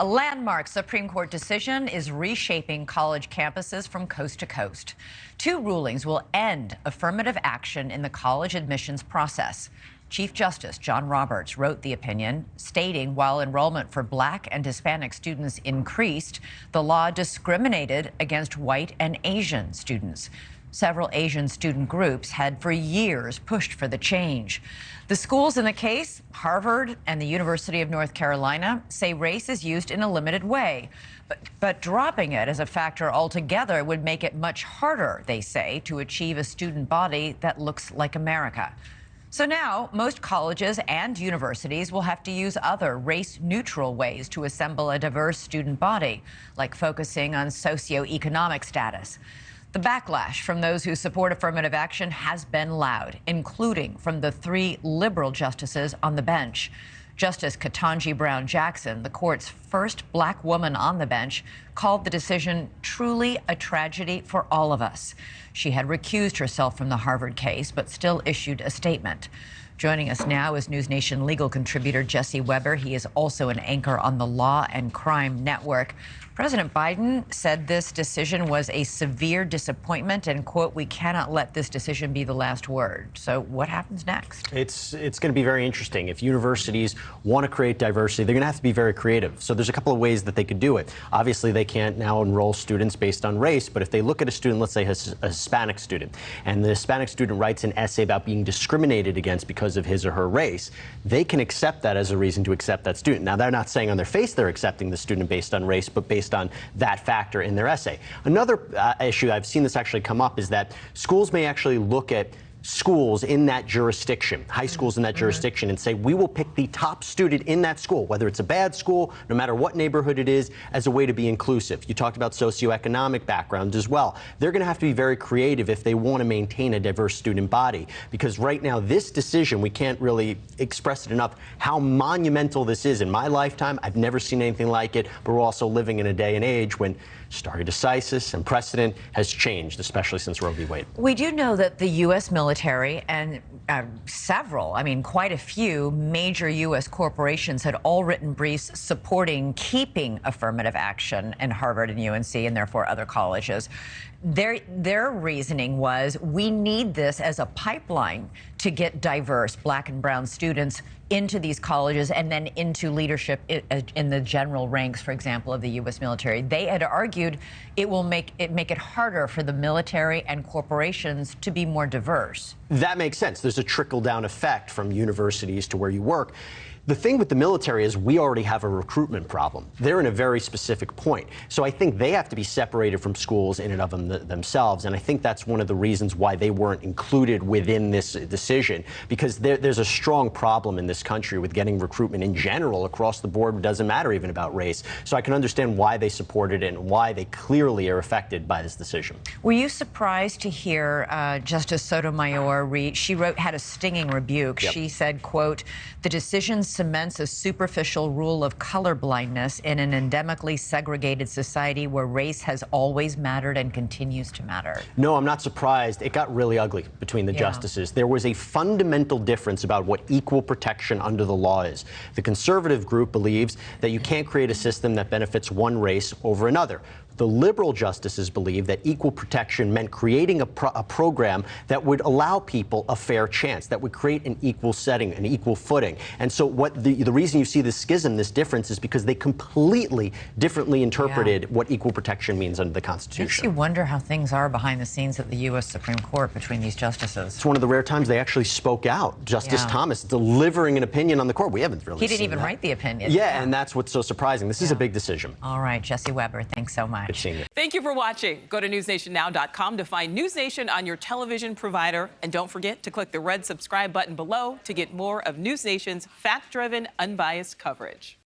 A landmark Supreme Court decision is reshaping college campuses from coast to coast. Two rulings will end affirmative action in the college admissions process. Chief Justice John Roberts wrote the opinion, stating while enrollment for Black and Hispanic students increased, the law discriminated against white and Asian students. Several Asian student groups had for years pushed for the change. The schools in the case, Harvard and the University of North Carolina, say race is used in a limited way. But dropping it as a factor altogether would make it much harder, they say, to achieve a student body that looks like America. So now, most colleges and universities will have to use other race-neutral ways to assemble a diverse student body, like focusing on socioeconomic status. The backlash from those who support affirmative action has been loud, including from the three liberal justices on the bench. Justice Ketanji Brown Jackson, the court's first Black woman on the bench, called the decision truly a tragedy for all of us. She had recused herself from the Harvard case, but still issued a statement. Joining us now is NewsNation legal contributor Jesse Weber. He is also an anchor on the Law and Crime Network. President Biden said this decision was a severe disappointment and, quote, we cannot let this decision be the last word. So what happens next? It's going to be very interesting. If universities want to create diversity, they're going to have to be very creative. So there's a couple of ways that they could do it. Obviously, they can't now enroll students based on race, but if they look at a student, let's say a Hispanic student, and the Hispanic student writes an essay about being discriminated against because of his or her race, they can accept that as a reason to accept that student. Now, they're not saying on their face they're accepting the student based on race, but based on that factor in their essay. Another issue, I've seen this actually come up, is that schools may actually look at schools in that jurisdiction, high schools in that jurisdiction, and say, we will pick the top student in that school, whether it's a bad school, no matter what neighborhood it is, as a way to be inclusive. You talked about socioeconomic background as well. They're going to have to be very creative if they want to maintain a diverse student body, because right now this decision, we can't really express it enough, how monumental this is. In my lifetime, I've never seen anything like it, but we're also living in a day and age when stare decisis and precedent has changed, especially since Roe v. Wade. We do know that the U.S. military and quite a few major U.S. corporations had all written briefs supporting keeping affirmative action in Harvard and UNC and therefore other colleges. Their reasoning was, we need this as a pipeline to get diverse Black and brown students into these colleges and then into leadership in the general ranks, for example, of the U.S. military. They had argued it will make it harder for the military and corporations to be more diverse. That makes sense. There's a trickle-down effect from universities to where you work. The thing with the military is we already have a recruitment problem. They're in a very specific point. So I think they have to be separated from schools in and of themselves. And I think that's one of the reasons why they weren't included within this decision, because there's a strong problem in this country with getting recruitment in general across the board. It doesn't matter even about race. So I can understand why they supported it and why they clearly are affected by this decision. Were you surprised to hear Justice Sotomayor read? She had a stinging rebuke. Yep. She said, quote, the decision cements a superficial rule of colorblindness in an endemically segregated society where race has always mattered and continues to matter. No, I'm not surprised. It got really ugly between the justices. There was a fundamental difference about what equal protection under the law is. The conservative group believes that you can't create a system that benefits one race over another. The liberal justices believe that equal protection meant creating a program that would allow people a fair chance, that would create an equal setting, an equal footing. And so what the reason you see this schism, this difference, is because they completely differently interpreted what equal protection means under the Constitution. Makes you wonder how things are behind the scenes at the U.S. Supreme Court between these justices. It's one of the rare times they actually spoke out. Justice Thomas delivering an opinion on the court. We haven't really seen He didn't even that. write the opinion. Yeah, and that's what's so surprising. This is a big decision. All right, Jesse Weber, thanks so much. Good seeing you. Thank you for watching. Go to newsnationnow.com to find NewsNation on your television provider. And don't forget to click the red subscribe button below to get more of NewsNation's fact-driven, unbiased coverage.